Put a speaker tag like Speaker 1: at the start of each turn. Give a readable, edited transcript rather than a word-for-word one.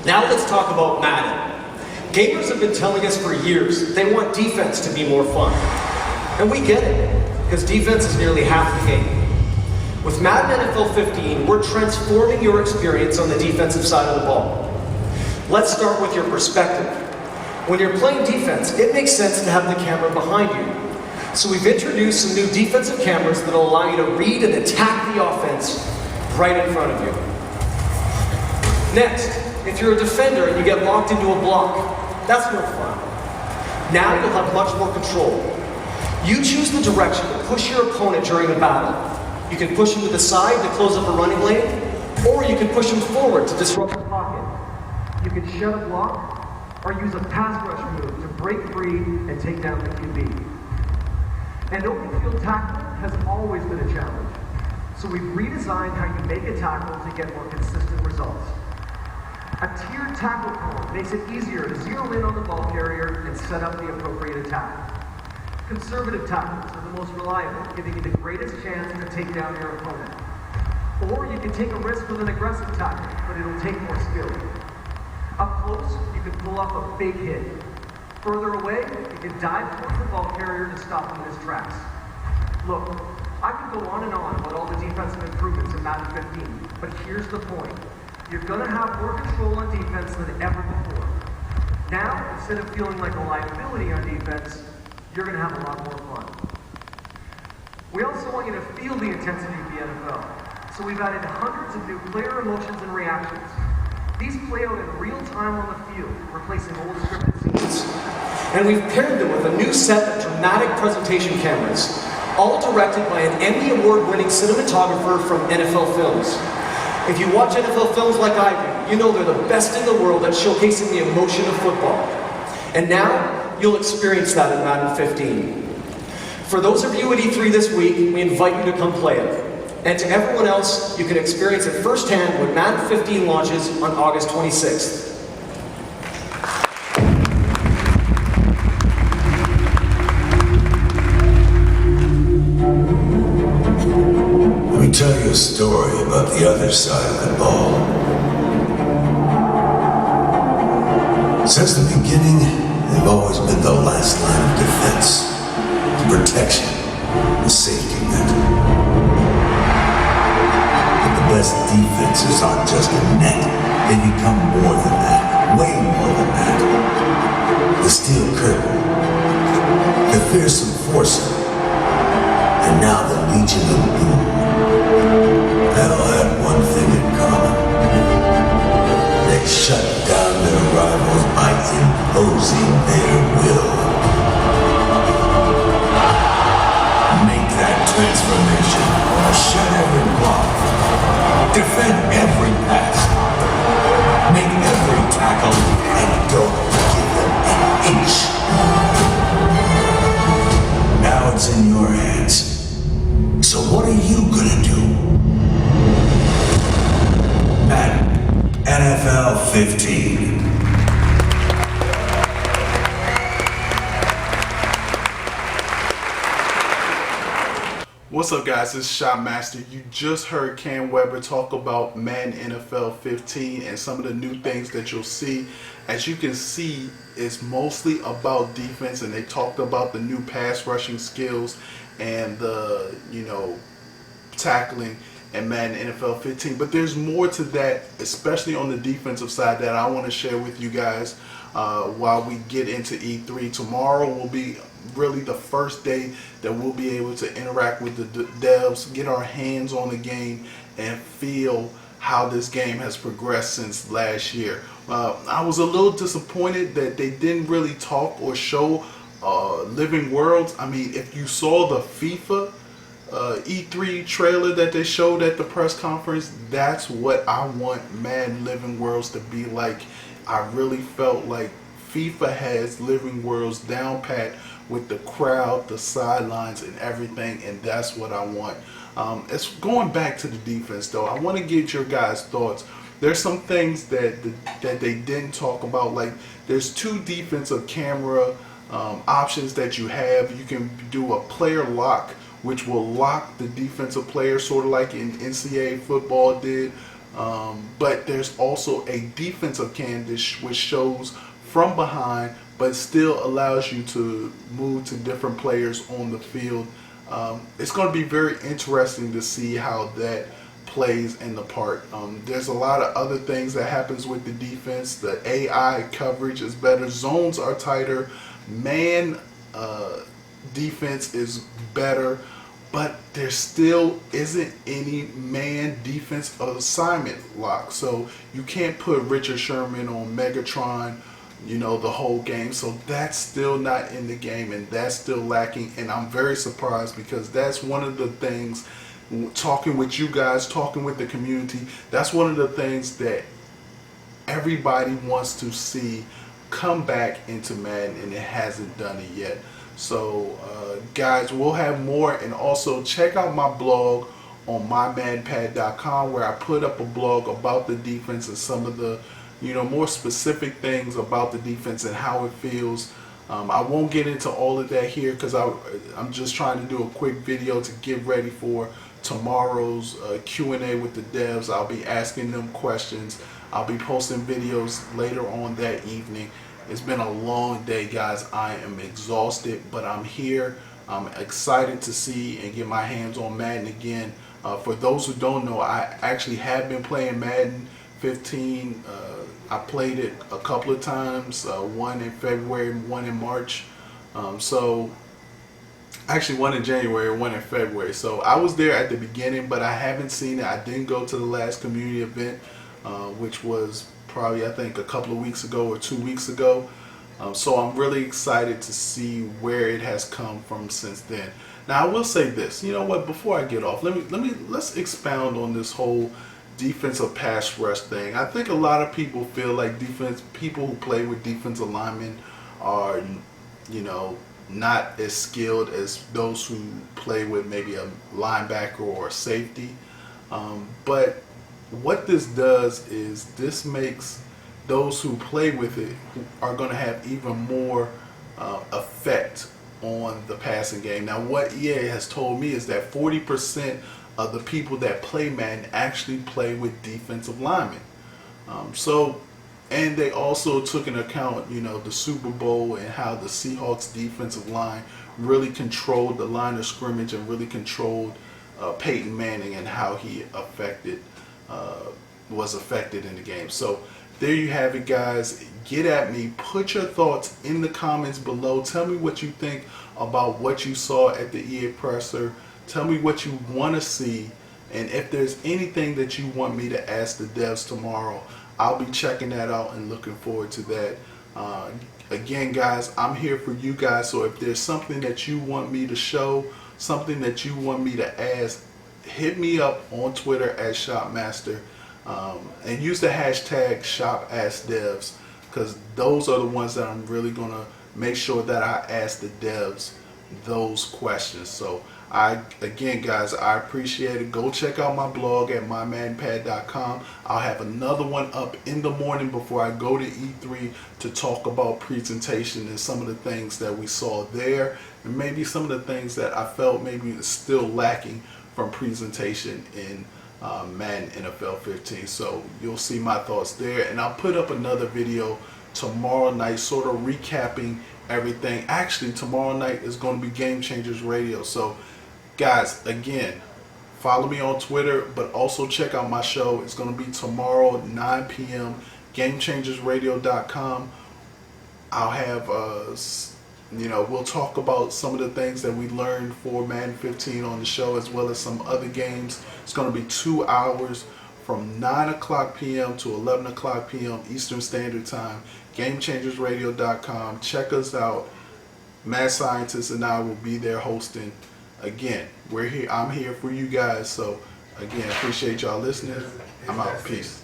Speaker 1: Now let's talk about Madden. Gamers have been telling us for years they want defense to be more fun. And we get it, because defense is nearly half the game. With Madden NFL 15, we're transforming your experience on the defensive side of the ball. Let's start with your perspective. When you're playing defense, it makes sense to have the camera behind you. So we've introduced some new defensive cameras that will allow you to read and attack the offense right in front of you. Next, if you're a defender and you get locked into a block, that's no fun. Now you'll have much more control. You choose the direction to push your opponent during the battle. You can push him to the side to close up a running lane, or you can push him forward to disrupt the pocket. You can shut a block, or use a pass rush move to break free and take down the QB. And open field tackling has always been a challenge, so we've redesigned how you make a tackle to get more consistent results. A tiered tackle cone makes it easier to zero in on the ball carrier and set up the appropriate attack. Conservative tackles are the most reliable, giving you the greatest chance to take down your opponent. Or you can take a risk with an aggressive tackle, but it'll take more skill. Up close, you can pull off a big hit. Further away, you can dive towards the ball carrier to stop him in his tracks. Look, I could go on and on about all the defensive improvements in Madden 15, but here's the point. You're going to have more control on defense than ever before. Now, instead of feeling like a liability on defense, you're going to have a lot more fun. We also want you to feel the intensity of the NFL, so we've added hundreds of new player emotions and reactions. These play out in real time on the field, replacing old scripted scenes. And we've paired them with a new set of dramatic presentation cameras, all directed by an Emmy Award-winning cinematographer from NFL Films. If you watch NFL films like I do, you know they're the best in the world at showcasing the emotion of football. And now, you'll experience that in Madden 15. For those of you at E3 this week, we invite you to come play it. And to everyone else, you can experience it firsthand when Madden 15 launches on August 26th.
Speaker 2: Let me tell you a story about the other side of the ball. Since the beginning, they've always been the last line of defense, the protection, the safety net. But the best defenses aren't just a net. They become more than that, way more than that. The steel curtain, the fearsome enforcer, and now the Legion of Doom. They all had one thing in common. They shut down their rivals by imposing their will. Make that transformation, shut every block, defend every pass, make every tackle, and don't give them an inch. Now it's in your hands. So what are you gonna do? Madden NFL 15.
Speaker 3: What's up, guys? This is Shotmaster. You just heard Cam Weber talk about Madden NFL 15 and some of the new things that you'll see. As you can see, it's mostly about defense, and they talked about the new pass rushing skills and the, tackling and Madden NFL 15. But there's more to that, especially on the defensive side, that I want to share with you guys while we get into E3. Tomorrow will be really the first day that we'll be able to interact with the devs, get our hands on the game, and feel how this game has progressed since last year. I was a little disappointed that they didn't really talk or show Living Worlds. I mean, if you saw the FIFA E3 trailer that they showed at the press conference, that's what I want Madden Living Worlds to be like. I really felt like FIFA has Living Worlds down pat with the crowd, the sidelines, and everything, and that's what I want. It's going back to the defense, though. I want to get your guys' thoughts. There's some things that they didn't talk about. Like, there's two defensive camera options that you have. You can do a player lock, which will lock the defensive player, sort of like in NCAA football did. But there's also a defensive cam which shows from behind, but still allows you to move to different players on the field. It's going to be very interesting to see how that plays in the part. There's a lot of other things that happens with the defense. The AI coverage is better. Zones are tighter. Man defense is better. But there still isn't any man defense assignment lock. So you can't put Richard Sherman on Megatron, you know, the whole game. So that's still not in the game, and that's still lacking. And I'm very surprised, because that's one of the things, talking with you guys, talking with the community, that's one of the things that everybody wants to see come back into Madden, and it hasn't done it yet. So guys, we'll have more, and also check out my blog on mymaddenpad.com, where I put up a blog about the defense and some of the, you know, more specific things about the defense and how it feels. I won't get into all of that here, because I'm just trying to do a quick video to get ready for tomorrow's Q&A with the devs. I'll be asking them questions. I'll be posting videos later on that evening. It's been a long day, guys. I am exhausted, but I'm here. I'm excited to see and get my hands on Madden again. For those who don't know, I actually have been playing Madden 15. I played it a couple of times, one in February, one in March. So actually one in January, one in February. So I was there at the beginning, but I haven't seen it. I didn't go to the last community event, which was probably, I think, a couple of weeks ago or 2 weeks ago. So I'm really excited to see where it has come from since then. Now I will say this, you know what, before I get off, let's expound on this whole defensive pass rush thing. I think a lot of people feel like people who play with defensive linemen are, you know, not as skilled as those who play with maybe a linebacker or a safety. But what this does is this makes those who play with it are going to have even more effect on the passing game. Now, what EA has told me is that 40% of the people that play Madden actually play with defensive linemen. And they also took into account, you know, the Super Bowl and how the Seahawks defensive line really controlled the line of scrimmage and really controlled Peyton Manning and how he was affected in the game. So there you have it, guys. Get at me. Put your thoughts in the comments below. Tell me what you think about what you saw at the EA presser. Tell me what you want to see. And if there's anything that you want me to ask the devs tomorrow, I'll be checking that out and looking forward to that. Again, guys, I'm here for you guys. So if there's something that you want me to show, something that you want me to ask, hit me up on Twitter at ShopMaster. And use the hashtag ShopAskDevs, because those are the ones that I'm really going to make sure that I ask the devs those questions. So again, guys, I appreciate it. Go check out my blog at mymaddenpad.com. I'll have another one up in the morning before I go to E3 to talk about presentation and some of the things that we saw there, and maybe some of the things that I felt maybe is still lacking from presentation in Madden NFL 15. So you'll see my thoughts there, and I'll put up another video tomorrow night sort of recapping everything. Actually, tomorrow night is going to be Game Changers Radio. So guys, again, follow me on Twitter, but also check out my show. It's going to be tomorrow at 9 p.m. GameChangersRadio.com. I'll have we'll talk about some of the things that we learned for Madden 15 on the show, as well as some other games. It's going to be 2 hours from 9 o'clock p.m. to 11 o'clock p.m. Eastern Standard Time. GameChangersRadio.com. Check us out. Mad Scientist and I will be there hosting. Again, we're here. I'm here for you guys. So again, appreciate y'all listening. I'm out. Peace.